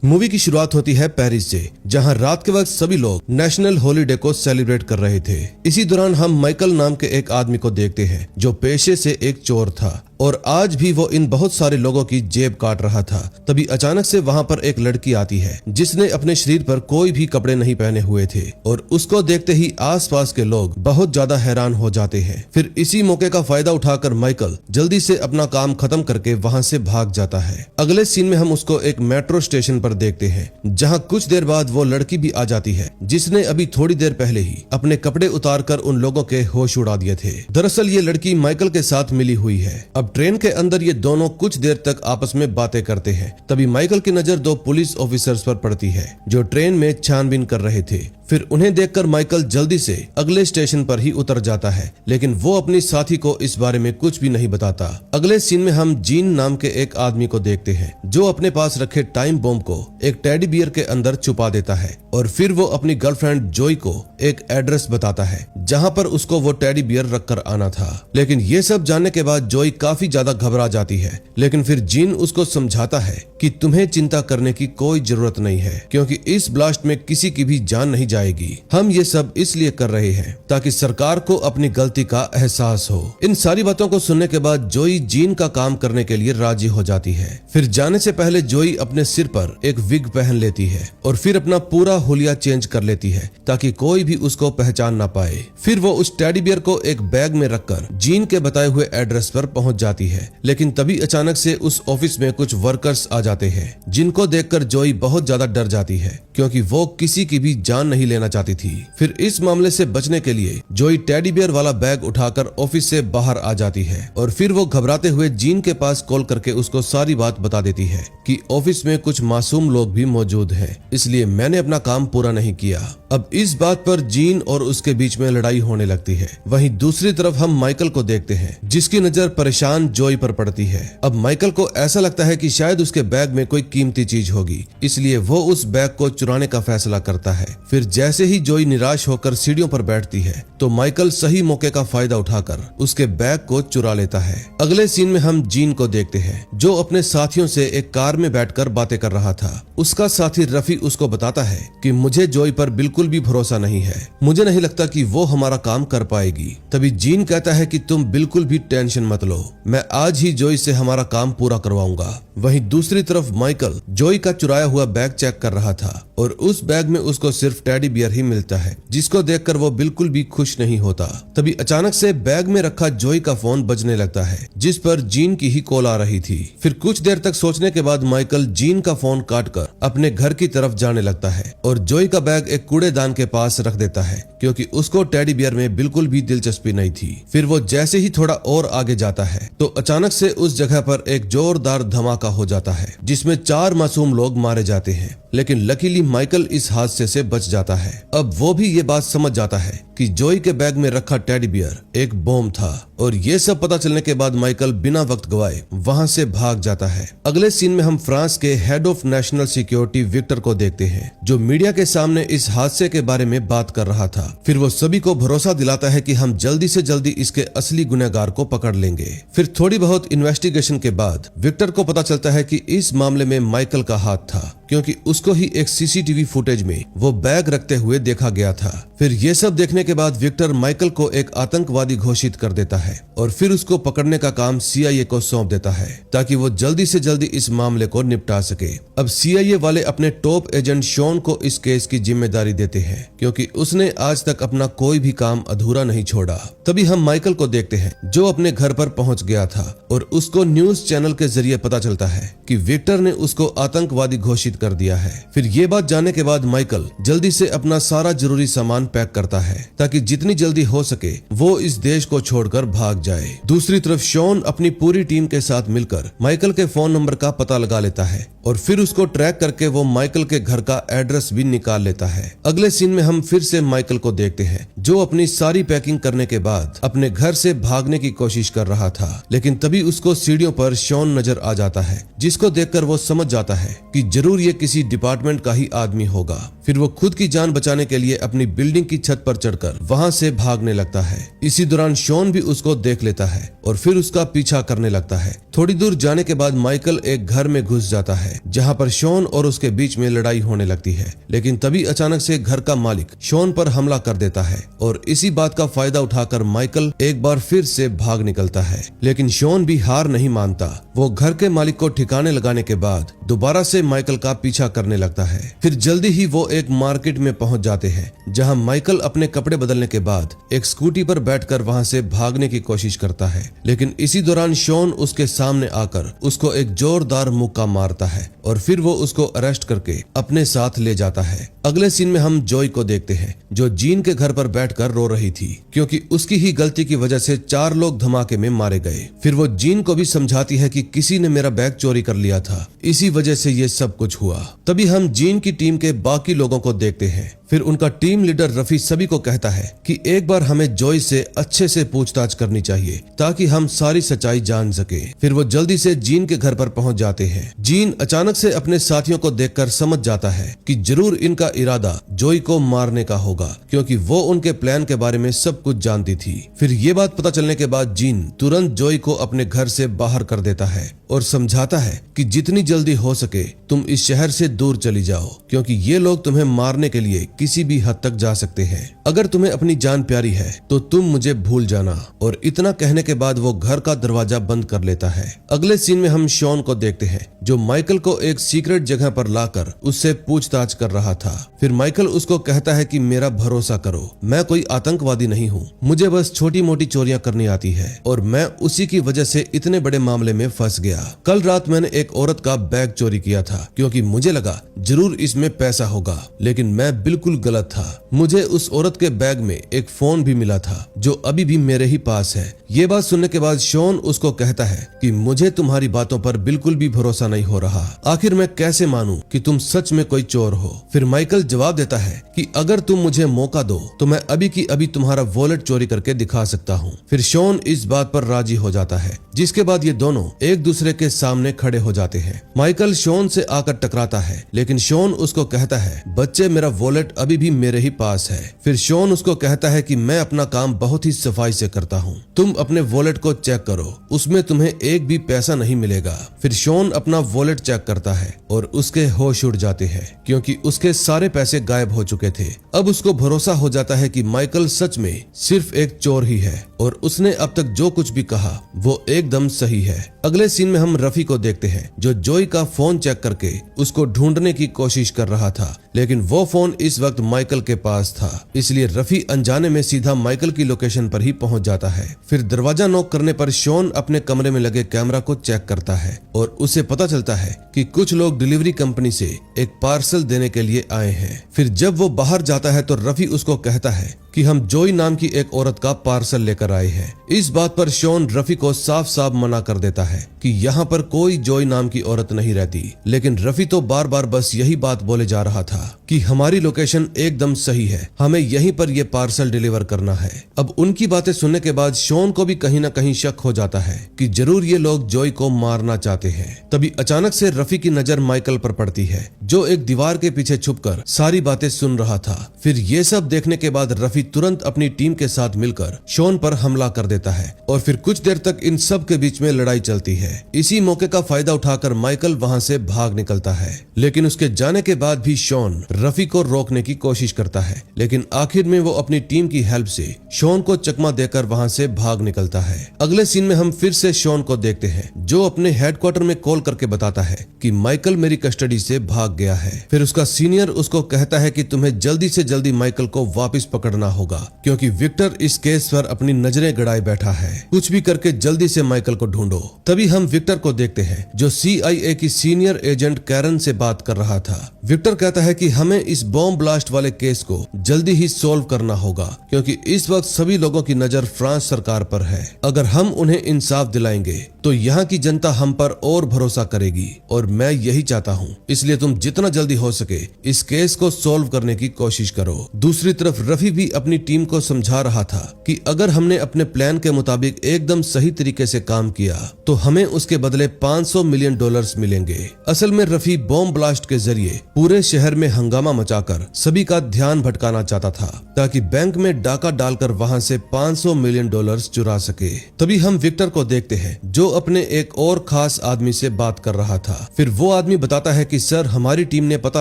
Movie की शुरुआत होती है पेरिस से, जहां रात के वक्त सभी लोग नेशनल हॉलीडे को सेलिब्रेट कर रहे थे। इसी दौरान हम माइकल नाम के एक आदमी को देखते हैं जो पेशे से एक चोर था और आज भी वो इन बहुत सारे लोगों की जेब काट रहा था। तभी अचानक से वहाँ पर एक लड़की आती है जिसने अपने शरीर पर कोई भी कपड़े नहीं पहने हुए थे और उसको देखते ही आसपास के लोग बहुत ज्यादा हैरान हो जाते हैं। फिर इसी मौके का फायदा उठाकर माइकल जल्दी से अपना काम खत्म करके वहाँ से भाग जाता है। अगले सीन में हम उसको एक मेट्रो स्टेशन पर देखते हैं जहाँ कुछ देर बाद वो लड़की भी आ जाती है जिसने अभी थोड़ी देर पहले ही अपने कपड़े उतार कर उन लोगों के होश उड़ा दिए थे। दरअसल ये लड़की माइकल के साथ मिली हुई है। अब ट्रेन के अंदर ये दोनों कुछ देर तक आपस में बातें करते हैं। तभी माइकल की नजर दो पुलिस ऑफिसर्स पर पड़ती है जो ट्रेन में छानबीन कर रहे थे। फिर उन्हें देखकर माइकल जल्दी से अगले स्टेशन पर ही उतर जाता है, लेकिन वो अपनी साथी को इस बारे में कुछ भी नहीं बताता। अगले सीन में हम जीन नाम के एक आदमी को देखते हैं जो अपने पास रखे टाइम बॉम्ब को एक टेडी बियर के अंदर छुपा देता है और फिर वो अपनी गर्लफ्रेंड जोई को एक एड्रेस बताता है जहां पर उसको वो टेडी बियर रखकर आना था। लेकिन ये सब जानने के बाद जोई काफी ज्यादा घबरा जाती है, लेकिन फिर जीन उसको समझाता है कि तुम्हें चिंता करने की कोई जरूरत नहीं है क्योंकि इस ब्लास्ट में किसी की भी जान नहीं जाएगी। हम ये सब इसलिए कर रहे हैं ताकि सरकार को अपनी गलती का एहसास हो। इन सारी बातों को सुनने के बाद जोई जीन का काम करने के लिए राजी हो जाती है। फिर जाने से पहले जोई अपने सिर पर एक विग पहन लेती है और फिर अपना पूरा हुलिया चेंज कर लेती है ताकि कोई भी उसको पहचान ना पाए। फिर वो उस टेडी बियर को एक बैग में रखकर जीन के बताए हुए एड्रेस पर पहुंच जाती है। लेकिन तभी अचानक से उस ऑफिस में कुछ वर्कर्स आ जाते हैं जिनको देखकर जोई बहुत ज्यादा डर जाती है क्योंकि वो किसी की भी जान नहीं लेना चाहती थी। फिर इस मामले से बचने के लिए जोई टेडी बियर वाला बैग उठाकर ऑफिस से बाहर आ जाती है और फिर वो घबराते हुए जीन के पास कॉल करके उसको सारी बात बता देती है कि ऑफिस में कुछ मासूम लोग भी मौजूद हैं, इसलिए मैंने अपना काम पूरा नहीं किया। अब इस बात पर जीन और उसके बीच में लड़ाई होने लगती है। वहीं दूसरी तरफ हम माइकल को देखते हैं जिसकी नजर परेशान जोई पर पड़ती है। अब माइकल को ऐसा लगता है कि शायद उसके बैग में कोई कीमती चीज होगी, इसलिए वो उस बैग को चुराने का फैसला करता है। फिर जैसे ही जोई निराश होकर सीढ़ियों पर बैठती है तो माइकल सही मौके का फायदा उठाकर उसके बैग को चुरा लेता है। अगले सीन में हम जीन को देखते हैं जो अपने साथियों से एक कार में बैठकर बातें कर रहा था। उसका साथी रफी उसको बताता है कि मुझे जोई पर बिल्कुल भी भरोसा नहीं है, मुझे नहीं लगता कि वो हमारा काम कर पाएगी। तभी जीन कहता है कि तुम बिल्कुल भी टेंशन मत लो, मैं आज ही जोई से हमारा काम पूरा करवाऊंगा। वहीं दूसरी तरफ माइकल जोई का चुराया हुआ बैग चेक कर रहा था और उस बैग में उसको सिर्फ टेडी बियर ही मिलता है जिसको देखकर वो बिल्कुल भी खुश नहीं होता। तभी अचानक से बैग में रखा जोई का फोन बजने लगता है जिस पर जीन की ही कॉल आ रही थी। फिर कुछ देर तक सोचने के बाद माइकल जीन का फोन काटकर अपने घर की तरफ जाने लगता है और जोई का बैग एक कूड़ेदान के पास रख देता है क्योंकि उसको टेडी बियर में बिल्कुल भी दिलचस्पी नहीं थी। फिर वो जैसे ही थोड़ा और आगे जाता है तो अचानक से उस जगह पर एक जोरदार धमाका हो जाता है जिसमें 4 मासूम लोग मारे जाते हैं, लेकिन लकीली माइकल इस हादसे से बच जाता है। अब वो भी ये बात समझ जाता है कि जोई के बैग में रखा टेडी बियर एक बॉम्ब था और ये सब पता चलने के बाद माइकल बिना वक्त गवाए वहां से भाग जाता है। अगले सीन में हम फ्रांस के head of national security Victor को देखते हैं जो मीडिया के सामने इस हादसे के बारे में बात कर रहा था। फिर वो सभी को भरोसा दिलाता है कि हम जल्दी से जल्दी इसके असली गुनहगार को पकड़ लेंगे। फिर थोड़ी बहुत इन्वेस्टिगेशन के बाद विक्टर को पता चलता है कि इस मामले में माइकल का हाथ था क्योंकि उसको ही एक सीसीटीवी फुटेज में वो बैग रखते हुए देखा गया था। फिर ये सब देखने के बाद विक्टर माइकल को एक आतंकवादी घोषित कर देता है और फिर उसको पकड़ने का काम CIA को सौंप देता है ताकि वो जल्दी से जल्दी इस मामले को निपटा सके। अब CIA वाले अपने टॉप एजेंट शॉन को इस केस की जिम्मेदारी देते हैं क्योंकि उसने आज तक अपना कोई भी काम अधूरा नहीं छोड़ा। तभी हम माइकल को देखते हैं जो अपने घर पर पहुंच गया था और उसको न्यूज चैनल के जरिए पता चलता है कि विक्टर ने उसको आतंकवादी घोषित कर दिया है। फिर ये बात जानने के बाद माइकल जल्दी से अपना सारा जरूरी सामान पैक करता है ताकि जितनी जल्दी हो सके वो इस देश को छोड़कर भाग जाए। दूसरी तरफ शॉन अपनी पूरी टीम के साथ मिलकर माइकल के फोन नंबर का पता लगा लेता है और फिर उसको ट्रैक करके वो माइकल के घर का एड्रेस भी निकाल लेता है। अगले सीन में हम फिर से माइकल को देखते हैं जो अपनी सारी पैकिंग करने के बाद अपने घर से भागने की कोशिश कर रहा था, लेकिन तभी उसको सीढ़ियों पर शॉन नजर आ जाता है जिसको देखकर वो समझ जाता है कि जरूर ये किसी डिपार्टमेंट का ही आदमी होगा। फिर वो खुद की जान बचाने के लिए अपनी बिल्डिंग की छत पर चढ़कर वहां से भागने लगता है। इसी दौरान शॉन भी उसको देख लेता है और फिर उसका पीछा करने लगता है। थोड़ी दूर जाने के बाद माइकल एक घर में घुस जाता है है जहाँ पर शॉन और उसके बीच में लड़ाई होने लगती है। लेकिन तभी अचानक से घर का मालिक शॉन पर हमला कर देता है और इसी बात का फायदा उठाकर माइकल एक बार फिर से भाग निकलता है। लेकिन शॉन भी हार नहीं मानता। वो घर के मालिक को ठिकाने लगाने के बाद दोबारा से माइकल का पीछा करने लगता है। फिर जल्दी ही वो एक मार्केट में पहुंच जाते हैं जहां माइकल अपने कपड़े बदलने के बाद एक स्कूटी पर बैठकर वहां से भागने की कोशिश करता है। लेकिन इसी दौरान शॉन उसके सामने आकर उसको एक जोरदार मुक्का मारता है और फिर वो उसको अरेस्ट करके अपने साथ ले जाता है। अगले सीन में हम जॉय को देखते हैं जो जीन के घर पर बैठकर रो रही थी क्योंकि उसकी ही गलती की वजह से 4 लोग धमाके में मारे गए। फिर वो जीन को भी समझाती है कि किसी ने मेरा बैग चोरी कर लिया था, इसी वजह से ये सब कुछ हुआ। तभी हम जीन की टीम के बाकी लोगों को देखते हैं। फिर उनका टीम लीडर रफी सभी को कहता है कि एक बार हमें जॉय से अच्छे से पूछताछ करनी चाहिए ताकि हम सारी सच्चाई जान सके। फिर वो जल्दी से जीन के घर पर पहुंच जाते हैं। जीन अचानक से अपने साथियों को देखकर समझ जाता है कि जरूर इनका इरादा जॉय को मारने का होगा क्योंकि वो उनके प्लान के बारे में सब कुछ जानती थी। फिर ये बात पता चलने के बाद जीन तुरंत जॉय को अपने घर से बाहर कर देता है और समझाता है कि जितनी जल्दी हो सके तुम इस शहर से दूर चली जाओ क्योंकि ये लोग तुम्हें मारने के लिए किसी भी हद तक जा सकते हैं। अगर तुम्हें अपनी जान प्यारी है तो तुम मुझे भूल जाना। और इतना कहने के बाद वो घर का दरवाजा बंद कर लेता है। अगले सीन में हम शॉन को देखते हैं जो माइकल को एक सीक्रेट जगह पर लाकर उससे पूछताछ कर रहा था। फिर माइकल उसको कहता है कि मेरा भरोसा करो, मैं कोई आतंकवादी नहीं हूँ, मुझे बस छोटी मोटी चोरियां करनी आती है और मैं उसी की वजह से इतने बड़े मामले में फंस गया। कल रात मैंने एक औरत का बैग चोरी किया था क्योंकि मुझे लगा जरूर इसमें पैसा होगा, लेकिन मैं बिल्कुल गलत था। मुझे उस औरत के बैग में एक फोन भी मिला था जो अभी भी मेरे ही पास है। ये बात सुनने के बाद शॉन उसको कहता है कि मुझे तुम्हारी बातों पर बिल्कुल भी भरोसा नहीं हो रहा, आखिर मैं कैसे मानूं कि तुम सच में कोई चोर हो। फिर माइकल जवाब देता है कि अगर तुम मुझे मौका दो तो मैं अभी की अभी तुम्हारा वॉलेट चोरी करके दिखा सकता हूँ। फिर शॉन इस बात पर राजी हो जाता है जिसके बाद ये दोनों एक दूसरे के सामने खड़े हो जाते हैं। माइकल शॉन से आकर टकराता है लेकिन शॉन उसको कहता है बच्चे मेरा वॉलेट अभी भी मेरे ही पास है। फिर शॉन उसको कहता है कि मैं अपना काम बहुत ही सफाई से करता हूँ, तुम अपने वॉलेट को चेक करो, उसमें तुम्हें एक भी पैसा नहीं मिलेगा। फिर शॉन अपना वॉलेट चेक करता है और उसके होश उड़ जाते हैं क्योंकि उसके सारे पैसे गायब हो चुके थे। अब उसको भरोसा हो जाता है कि माइकल सच में सिर्फ एक चोर ही है और उसने अब तक जो कुछ भी कहा वो एकदम सही है। अगले सीन में हम रफी को देखते हैं जो जॉय का फोन चेक करके उसको ढूंढने की कोशिश कर रहा था, लेकिन वो फोन इस वक्त माइकल के पास था, इसलिए रफी अनजाने में सीधा माइकल की लोकेशन पर ही पहुंच जाता है। फिर दरवाजा नॉक करने पर शॉन अपने कमरे में लगे कैमरा को चेक करता है और उसे पता चलता है कि कुछ लोग डिलीवरी कंपनी से एक पार्सल देने के लिए आए हैं। फिर जब वो बाहर जाता है तो रफी उसको कहता है कि हम जॉय नाम की एक औरत का पार्सल लेकर आए हैं। इस बात पर शॉन रफी को साफ साफ मना कर देता है कि यहाँ पर कोई जॉय नाम की औरत नहीं रहती, लेकिन रफी तो बार बार बस यही बात बोले जा रहा था कि हमारी लोकेशन एकदम सही है, हमें यहीं पर यह पार्सल डिलीवर करना है। अब उनकी बातें सुनने के बाद शॉन को भी कहीं ना कहीं शक हो जाता है कि जरूर ये लोग जॉय को मारना चाहते हैं। तभी अचानक से रफी की नजर माइकल पर पड़ती है जो एक दीवार के पीछे छुपकर सारी बातें सुन रहा था। फिर ये सब देखने के बाद रफी तुरंत अपनी टीम के साथ मिलकर शॉन पर हमला कर देता है और फिर कुछ देर तक इन सब के बीच में लड़ाई चलती है। इसी मौके का फायदा उठाकर माइकल वहां से भाग निकलता है, लेकिन उसके जाने के बाद भी शॉन रफी को रोकने की कोशिश करता है, लेकिन आखिर में वो अपनी टीम की हेल्प से शॉन को चकमा देकर वहां से भाग निकलता है। अगले सीन में हम फिर से शॉन को देखते हैं जो अपने हेडक्वार्टर में कॉल करके बताता है कि माइकल मेरी कस्टडी से भाग गया है। फिर उसका सीनियर उसको कहता है कि तुम्हें जल्दी से जल्दी माइकल को वापस पकड़ना होगा क्योंकि विक्टर इस केस पर अपनी नजरें गड़ाए बैठा है, कुछ भी करके जल्दी से माइकल को ढूंढो। तभी हम विक्टर को देखते हैं जो CIA की सीनियर एजेंट कैरन से बात कर रहा था। विक्टर कहता है कि हमें इस बॉम्ब ब्लास्ट वाले केस को जल्दी ही सॉल्व करना होगा क्योंकि इस वक्त सभी लोगों की नजर फ्रांस सरकार पर है। अगर हम उन्हें इंसाफ दिलाएंगे तो यहाँ की जनता हम पर और भरोसा करेगी और मैं यही चाहता हूँ, इसलिए तुम जितना जल्दी हो सके इस केस को सॉल्व करने की कोशिश करो। दूसरी तरफ रफी भी अपनी टीम को समझा रहा था कि अगर हमने अपने प्लान के मुताबिक एकदम सही तरीके से काम किया तो हमें उसके बदले $500 मिलियन मिलेंगे। असल में रफी बॉम्ब ब्लास्ट के जरिए पूरे शहर में हंगामा मचाकर सभी का ध्यान भटकाना चाहता था ताकि बैंक में डाका डालकर वहां से $500 मिलियन चुरा सके। तभी हम विक्टर को देखते हैं जो अपने एक और खास आदमी से बात कर रहा था। फिर वो आदमी बताता है कि सर, हमारी टीम ने पता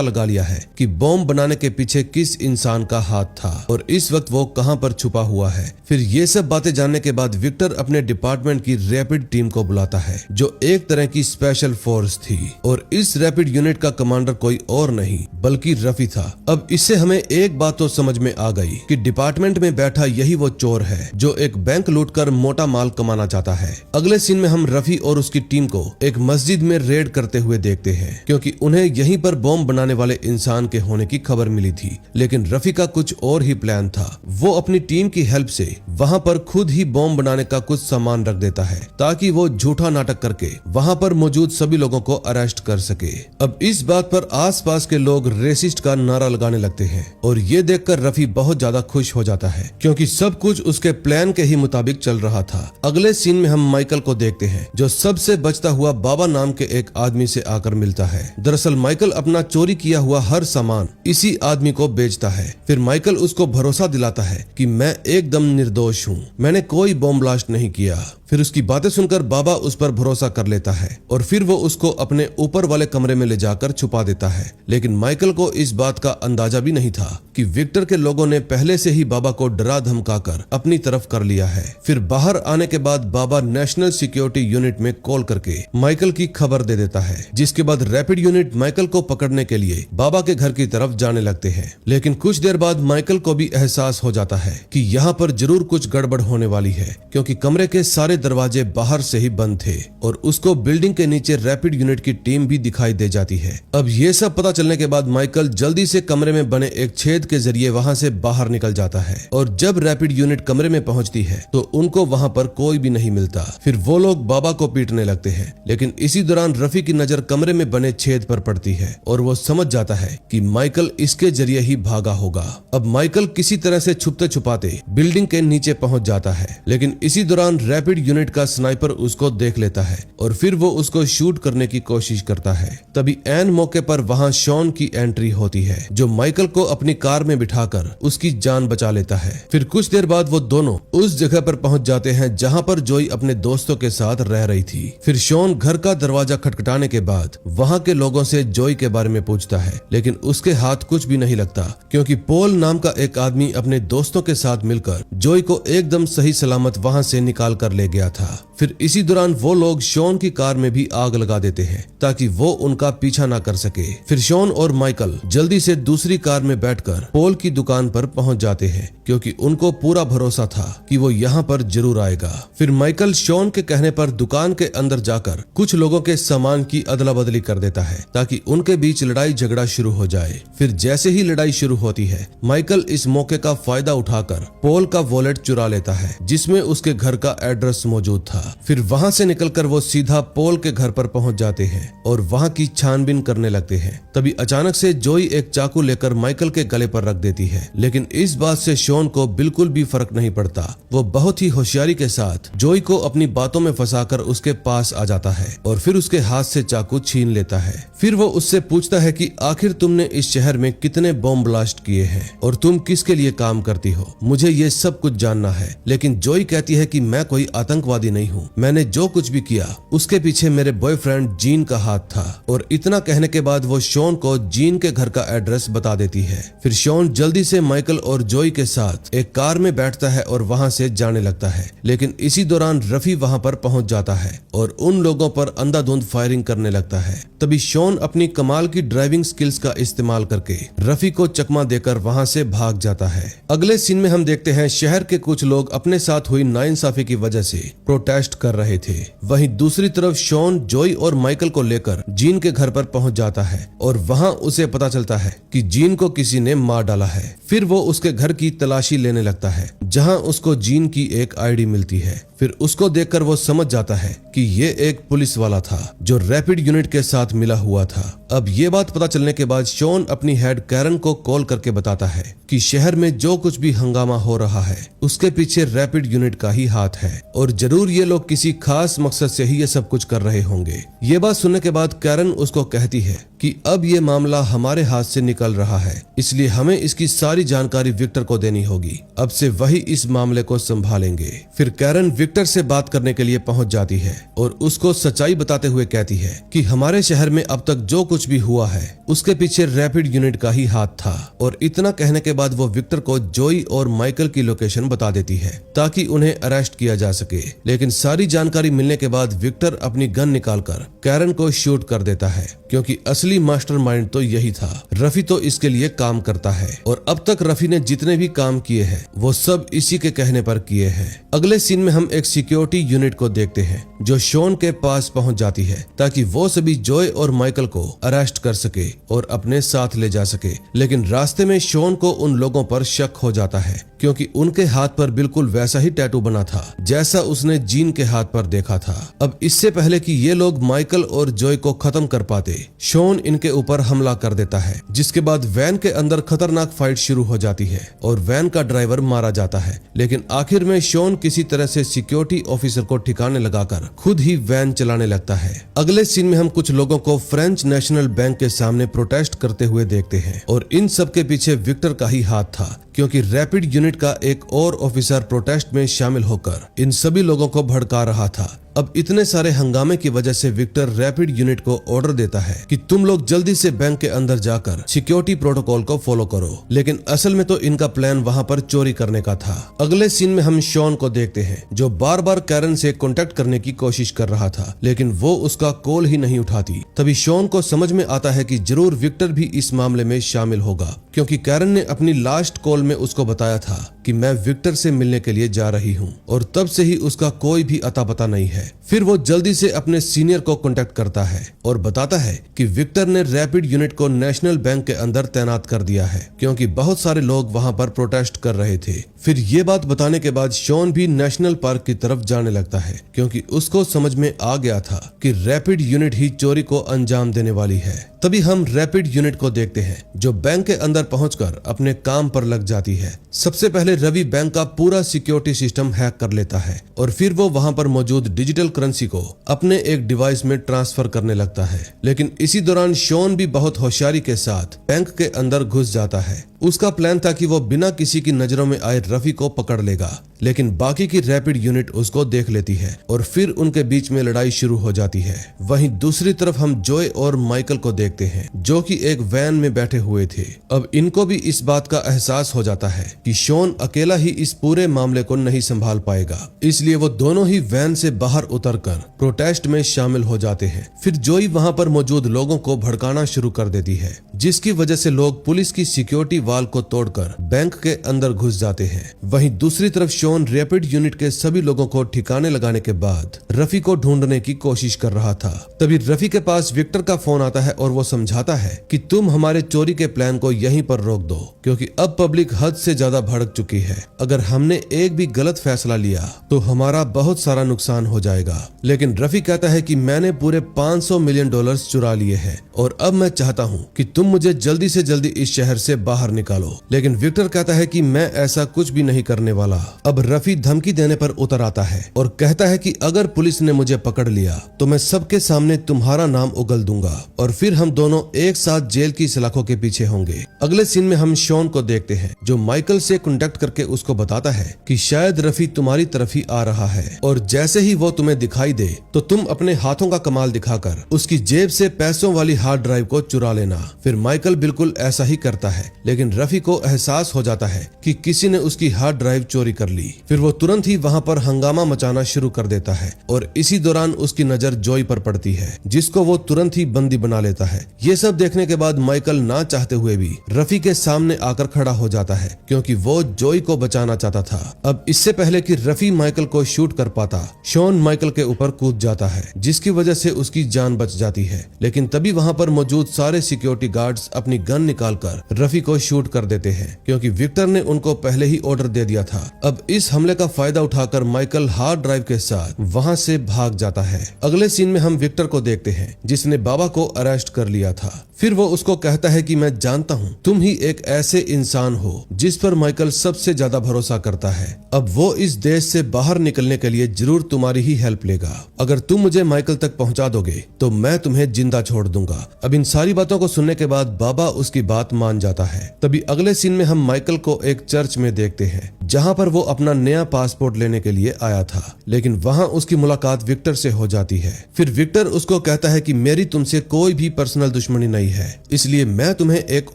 लगा लिया है कि बॉम्ब बनाने के पीछे किस इंसान का हाथ था और इस वक्त वो कहां पर छुपा हुआ है। फिर ये सब बातें जानने के बाद विक्टर अपने डिपार्टमेंट की रैपिड टीम को बुलाता है जो एक तरह की स्पेशल फोर्स थी और इस रैपिड यूनिट का कमांडर कोई और नहीं बल्कि रफी था। अब इससे हमें एक बात तो समझ में आ गई कि डिपार्टमेंट में बैठा यही वो चोर है जो एक बैंक लूटकर मोटा माल कमाना चाहता है। अगले सीन में हम रफी और उसकी टीम को एक मस्जिद में रेड करते हुए देखते हैं क्योंकि उन्हें यहीं पर बॉम्ब बनाने वाले इंसान के होने की खबर मिली थी। लेकिन रफी का कुछ और ही प्लान था। वो अपनी टीम की हेल्प से वहां पर खुद ही बॉम्ब बनाने का कुछ सामान रख देता है ताकि वो झूठा नाटक करके वहां पर मौजूद सभी लोगों को अरेस्ट कर सके। अब इस बात पर आसपास के लोग रेसिस्ट का नारा लगाने लगते हैं और ये देखकर रफी बहुत ज्यादा खुश हो जाता है क्योंकि सब कुछ उसके प्लान के ही मुताबिक चल रहा था। अगले सीन में हम माइकल को देखते हैं जो सबसे बचता हुआ बाबा नाम के एक आदमी से आकर मिलता है। दरअसल माइकल अपना चोरी किया हुआ हर सामान इसी आदमी को बेचता है। फिर माइकल उसको भरोसा दिलाता है कि मैं एकदम निर्दोष हूँ, मैंने कोई बॉम्ब ब्लास्ट नहीं किया। फिर उसकी बातें सुनकर बाबा उस पर भरोसा कर लेता है और फिर वो उसको अपने ऊपर वाले कमरे में ले जाकर छुपा देता है। लेकिन माइकल को इस बात का अंदाजा भी नहीं था कि विक्टर के लोगों ने पहले से ही बाबा को डरा धमकाकर अपनी तरफ कर लिया है। फिर बाहर आने के बाद बाबा नेशनल सिक्योरिटी यूनिट में कॉल करके माइकल की खबर दे देता है, जिसके बाद रैपिड यूनिट माइकल को पकड़ने के लिए बाबा के घर की तरफ जाने लगते हैं। लेकिन कुछ देर बाद माइकल को भी एहसास हो जाता है कि यहाँ पर जरूर कुछ गड़बड़ होने वाली है क्योंकि कमरे के सारे दरवाजे बाहर से ही बंद थे और उसको बिल्डिंग के नीचे रैपिड यूनिट की टीम भी दिखाई दे जाती है। अब ये सब पता चलने के बाद माइकल जल्दी से कमरे में बने एक छेद के जरिए वहां से बाहर निकल जाता है और जब रैपिड यूनिट कमरे में पहुंचती है तो उनको वहां पर कोई भी नहीं मिलता। फिर वो लोग बाबा को पीटने लगते हैं। लेकिन इसी दौरान रफी की नजर कमरे में बने छेद पर पड़ती है और वो समझ जाता है कि माइकल इसके जरिए ही भागा होगा। अब माइकल किसी तरह से छुपते छुपाते बिल्डिंग के नीचे पहुंच जाता है। लेकिन इसी दौरान रैपिड यूनिट का स्नाइपर उसको देख लेता है और फिर वो उसको शूट करने की कोशिश करता है। तभी ऐन मौके पर वहां शॉन की एंट्री होती है जो माइकल को अपनी कार में बिठाकर उसकी जान बचा लेता है। फिर कुछ देर बाद वो दोनों उस जगह पर पहुंच जाते हैं जहां पर जोई अपने दोस्तों के साथ रह रही थी। फिर शॉन घर का दरवाजा खटखटाने के बाद वहां के लोगों से जोई के बारे में पूछता है, लेकिन उसके हाथ कुछ भी नहीं लगता क्योंकि पोल नाम का एक आदमी अपने दोस्तों के साथ मिलकर जोई को एकदम सही सलामत वहां से निकाल कर ले गया था। फिर इसी दौरान वो लोग शॉन की कार में भी आग लगा देते हैं ताकि वो उनका पीछा ना कर सके। फिर शॉन और माइकल जल्दी से दूसरी कार में बैठकर पोल की दुकान पर पहुंच जाते हैं क्योंकि उनको पूरा भरोसा था कि वो यहाँ पर जरूर आएगा। फिर माइकल शॉन के कहने पर दुकान के अंदर जाकर कुछ लोगों के सामान की अदला बदली कर देता है ताकि उनके बीच लड़ाई झगड़ा शुरू हो जाए। फिर जैसे ही लड़ाई शुरू होती है माइकल इस मौके का फायदा उठाकर पोल का वॉलेट चुरा लेता है जिसमें उसके घर का एड्रेस मौजूद था। फिर वहां से निकलकर वो सीधा पोल के घर पर पहुंच जाते हैं और वहां की छानबीन करने लगते हैं। तभी अचानक से जोई एक चाकू लेकर माइकल के गले पर रख देती है। लेकिन इस बात से शॉन को बिल्कुल भी फर्क नहीं पड़ता। वो बहुत ही होशियारी के साथ जोई को अपनी बातों में फंसाकर उसके पास आ जाता है और फिर उसके हाथ से चाकू छीन लेता है। फिर वो उससे पूछता है कि आखिर तुमने इस शहर में कितने बॉम्ब ब्लास्ट किए हैं और तुम किसके लिए काम करती हो, मुझे ये सब कुछ जानना है। लेकिन जोई कहती है कि मैं कोई आतंकवादी नहीं हूँ, मैंने जो कुछ भी किया उसके पीछे मेरे बॉयफ्रेंड जीन का हाथ था। और इतना कहने के बाद वो शॉन को जीन के घर का एड्रेस बता देती है। फिर शॉन जल्दी से माइकल और जोई के साथ एक कार में बैठता है और वहां से जाने लगता है। लेकिन इसी दौरान रफी वहां पर पहुंच जाता है और उन लोगों पर अंधाधुंध फायरिंग करने लगता है। तभी शॉन अपनी कमाल की ड्राइविंग स्किल्स का इस्तेमाल करके रफी को चकमा देकर वहां से भाग जाता है। अगले सीन में हम देखते हैं शहर के कुछ लोग अपने साथ हुई नाइंसाफी की वजह से प्रोटेस्ट कर रहे थे। वहीं दूसरी तरफ शॉन जोई और माइकल को लेकर जीन के घर पर पहुंच जाता है और वहां उसे पता चलता है कि जीन को किसी ने मार डाला है। फिर वो उसके घर की तलाशी लेने लगता है जहां उसको जीन की एक आईडी मिलती है। फिर उसको देखकर वो समझ जाता है कि ये एक पुलिस वाला था जो रैपिड यूनिट के साथ मिला हुआ था। अब ये बात पता चलने के बाद शॉन अपनी हेड कैरन को कॉल करके बताता है कि शहर में जो कुछ भी हंगामा हो रहा है उसके पीछे रैपिड यूनिट का ही हाथ है और जरूर ये लोग किसी खास मकसद से ही ये सब कुछ कर रहे होंगे। ये बात सुनने के बाद कैरन उसको कहती है कि अब ये मामला हमारे हाथ से निकल रहा है, इसलिए हमें इसकी सारी जानकारी विक्टर को देनी होगी। अब से वही इस मामले को संभालेंगे। फिर कैरन विक्टर से बात करने के लिए पहुंच जाती है और उसको सच्चाई बताते हुए कहती है कि हमारे शहर में अब तक जो कुछ भी हुआ है उसके पीछे रैपिड यूनिट का ही हाथ था। और इतना कहने के बाद वो विक्टर को जोई और माइकल की लोकेशन बता देती है ताकि उन्हें अरेस्ट किया जा सके। लेकिन सारी जानकारी मिलने के बाद विक्टर अपनी गन निकालकर कैरन को शूट कर देता है, क्योंकि असली मास्टरमाइंड तो यही था। रफी तो इसके लिए काम करता है और अब तक रफी ने जितने भी काम किए हैं वो सब इसी के कहने पर किए हैं। अगले सीन में हम एक सिक्योरिटी यूनिट को देखते हैं जो शॉन के पास पहुंच जाती है ताकि वो सभी जॉय और माइकल को अरेस्ट कर सके और अपने साथ ले जा सके। लेकिन रास्ते में शॉन को उन लोगों पर शक हो जाता है क्योंकि उनके हाथ पर बिल्कुल वैसा ही टैटू बना था जैसा उसने जीन के हाथ पर देखा था। अब इससे पहले कि ये लोग माइकल और जॉय को खत्म कर पाते, शॉन इनके ऊपर हमला कर देता है, जिसके बाद वैन के अंदर खतरनाक फाइट शुरू हो जाती है और वैन का ड्राइवर मारा जाता है। लेकिन आखिर में शॉन किसी तरह से सिक्योरिटी ऑफिसर को ठिकाने लगाकर खुद ही वैन चलाने लगता है। अगले सीन में हम कुछ लोगों को फ्रेंच नेशनल बैंक के सामने प्रोटेस्ट करते हुए देखते हैं और इन सब के पीछे विक्टर का ही हाथ था, क्योंकि रैपिड यूनिट का एक और ऑफिसर प्रोटेस्ट में शामिल होकर इन सभी लोगों को भड़का रहा था। अब इतने सारे हंगामे की वजह से विक्टर रैपिड यूनिट को ऑर्डर देता है कि तुम लोग जल्दी से बैंक के अंदर जाकर सिक्योरिटी प्रोटोकॉल को फॉलो करो। लेकिन असल में तो इनका प्लान वहां पर चोरी करने का था। अगले सीन में हम शॉन को देखते हैं जो बार बार कैरन से कांटेक्ट करने की कोशिश कर रहा था, लेकिन वो उसका कॉल ही नहीं उठाती। तभी शॉन को समझ में आता है कि जरूर विक्टर भी इस मामले में शामिल होगा, क्योंकि कैरन ने अपनी लास्ट कॉल में उसको बताया था कि मैं विक्टर से मिलने के लिए जा रही हूँ और तब से ही उसका कोई भी अता पता नहीं है। फिर वो जल्दी से अपने सीनियर को कांटेक्ट करता है और बताता है कि विक्टर ने रैपिड यूनिट को नेशनल बैंक के अंदर तैनात कर दिया है, क्योंकि बहुत सारे लोग वहां पर प्रोटेस्ट कर रहे थे। फिर ये बात बताने के बाद शॉन भी नेशनल पार्क की तरफ जाने लगता है, क्योंकि उसको समझ में आ गया था कि रैपिड यूनिट ही चोरी को अंजाम देने वाली है। तभी हम रैपिड यूनिट को देखते हैं जो बैंक के अंदर पहुंचकर अपने काम पर लग जाती है। सबसे पहले रवि बैंक का पूरा सिक्योरिटी सिस्टम हैक कर लेता है और फिर वो वहां पर मौजूद डिजिटल करेंसी को अपने एक डिवाइस में ट्रांसफर करने लगता है। लेकिन इसी दौरान शॉन भी बहुत होशियारी के साथ बैंक के अंदर घुस जाता है। उसका प्लान था कि वो बिना किसी की नजरों में आए रफी को पकड़ लेगा, लेकिन बाकी की रैपिड यूनिट उसको देख लेती है और फिर उनके बीच में लड़ाई शुरू हो जाती है। वहीं दूसरी तरफ हम जॉय और माइकल को देखते हैं जो कि एक वैन में बैठे हुए थे। अब इनको भी इस बात का एहसास हो जाता है कि शॉन अकेला ही इस पूरे मामले को नहीं संभाल पाएगा, इसलिए वो दोनों ही वैन से बाहर उतरकर प्रोटेस्ट में शामिल हो जाते हैं। फिर जॉय वहां पर मौजूद लोगों को भड़काना शुरू कर देती है, जिसकी वजह से लोग पुलिस की सिक्योरिटी वाल को तोड़कर बैंक के अंदर घुस जाते हैं। वहीं दूसरी तरफ शॉन रैपिड यूनिट के सभी लोगों को ठिकाने लगाने के बाद रफी को ढूंढने की कोशिश कर रहा था। तभी रफी के पास विक्टर का फोन आता है और वो समझाता है कि तुम हमारे चोरी के प्लान को यहीं पर रोक दो, क्योंकि अब पब्लिक हद से ज्यादा भड़क चुकी है। अगर हमने एक भी गलत फैसला लिया तो हमारा बहुत सारा नुकसान हो जाएगा। लेकिन रफी कहता है कि मैंने पूरे $500 मिलियन चुरा लिए हैं और अब मैं चाहता हूँ कि तुम मुझे जल्दी से जल्दी इस शहर से बाहर निकालो। लेकिन विक्टर कहता है कि मैं ऐसा कुछ भी नहीं करने वाला। अब रफी धमकी देने पर उतर आता है और कहता है कि अगर पुलिस ने मुझे पकड़ लिया तो मैं सबके सामने तुम्हारा नाम उगल दूंगा और फिर हम दोनों एक साथ जेल की सलाखों के पीछे होंगे। अगले सीन में हम शॉन को देखते हैं जो माइकल से कांटेक्ट करके उसको बताता है कि शायद रफी तुम्हारी तरफ ही आ रहा है और जैसे ही वो तुम्हें दिखाई दे तो तुम अपने हाथों का कमाल दिखाकर उसकी जेब से पैसों वाली हार्ड ड्राइव को चुरा लेना। फिर माइकल बिल्कुल ऐसा ही करता है, लेकिन रफी को एहसास हो जाता है कि किसी ने उसकी हार्ड ड्राइव चोरी कर ली। फिर वो तुरंत ही वहां पर हंगामा मचाना शुरू कर देता है और इसी दौरान उसकी नजर जॉय पर पड़ती है, जिसको वो तुरंत ही बंदी बना लेता है। ये सब देखने के बाद माइकल ना चाहते हुए भी रफी के सामने आकर खड़ा हो जाता है, क्योंकि वो जॉय को बचाना चाहता था। अब इससे पहले कि रफी माइकल को शूट कर पाता, शॉन माइकल के ऊपर कूद जाता है, जिसकी वजह से उसकी जान बच जाती है। लेकिन तभी वहां पर मौजूद सारे सिक्योरिटी गार्ड्स अपनी गन निकालकर रफी को शूट कर देते हैं क्योंकि विक्टर ने उनको पहले ही ऑर्डर दे दिया था। अब इस हमले का फायदा उठाकर माइकल हार्ड ड्राइव के साथ वहां से भाग जाता है। अगले सीन में हम विक्टर को देखते हैं जिसने बाबा को अरेस्ट कर लिया था। फिर वो उसको कहता है कि मैं जानता हूँ तुम ही एक ऐसे इंसान हो जिस पर माइकल सबसे ज्यादा भरोसा करता है। अब वो इस देश से बाहर निकलने के लिए जरूर तुम्हारी ही हेल्प लेगा। अगर तुम मुझे माइकल तक पहुंचा दोगे तो मैं तुम्हें जिंदा छोड़ दूंगा। अब इन सारी बातों को सुनने के बाद बाबा उसकी बात मान जाता है। तभी अगले सीन में हम माइकल को एक चर्च में देखते हैं जहाँ पर वो अपना नया पासपोर्ट लेने के लिए आया था, लेकिन वहाँ उसकी मुलाकात विक्टर से हो जाती है। फिर विक्टर उसको कहता है कि मेरी तुमसे कोई भी पर्सनल दुश्मनी नहीं है, इसलिए मैं तुम्हें एक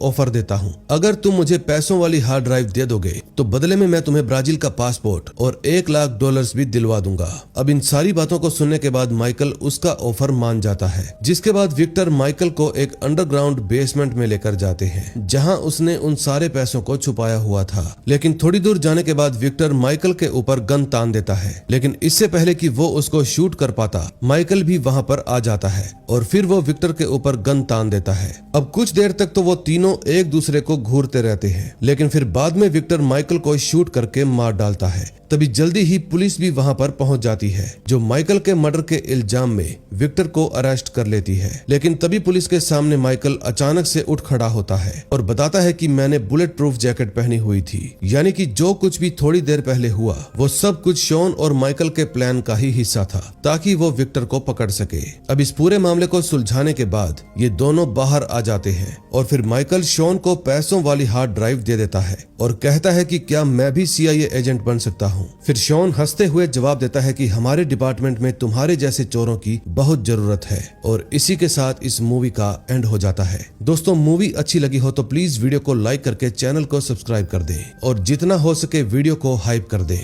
ऑफर देता हूँ। अगर तुम मुझे पैसों वाली हार्ड ड्राइव दे दोगे तो बदले में मैं तुम्हें ब्राजील का पासपोर्ट और $1,00,000 भी दिलवा दूंगा। अब इन सारी बातों को सुनने के बाद माइकल उसका ऑफर मान जाता है, जिसके बाद विक्टर माइकल को एक अंडरग्राउंड बेसमेंट में लेकर जाते हैं जहाँ उसने उन सारे पैसों को छुपाया हुआ था। लेकिन थोड़ी दूर जाने के बाद विक्टर माइकल के ऊपर गन तान देता है, लेकिन इससे पहले कि वो उसको शूट कर पाता माइकल भी वहाँ पर आ जाता है और फिर वो विक्टर के ऊपर गन तान देता है। अब कुछ देर तक तो वो तीनों एक दूसरे को घूरते रहते हैं, लेकिन फिर बाद में विक्टर माइकल को शूट करके मार डालता है। तभी जल्दी ही पुलिस भी वहाँ पर पहुँच जाती है जो माइकल के मर्डर के इल्जाम में विक्टर को अरेस्ट कर लेती है। लेकिन तभी पुलिस के सामने माइकल अचानक से उठ खड़ा होता है और बताता है कि मैंने बुलेट प्रूफ जैकेट पहनी हुई थी, यानी कि जो कुछ भी थोड़ी देर पहले हुआ वो सब कुछ शॉन और माइकल के प्लान का ही हिस्सा था ताकि वो विक्टर को पकड़ सके। अब इस पूरे मामले को सुलझाने के बाद ये दोनों बाहर आ जाते हैं और फिर माइकल शॉन को पैसों वाली हार्ड ड्राइव दे देता है और कहता है कि क्या मैं भी CIA एजेंट बन सकता हूँ। फिर शॉन हंसते हुए जवाब देता है कि हमारे डिपार्टमेंट में तुम्हारे जैसे चोरों की बहुत जरूरत है। और इसी के साथ इस मूवी का एंड हो जाता है। दोस्तों, मूवी अच्छी लगी हो तो प्लीज वीडियो को लाइक करके चैनल को सब्सक्राइब कर दें और जितना हो सके वीडियो को हाइप कर दें।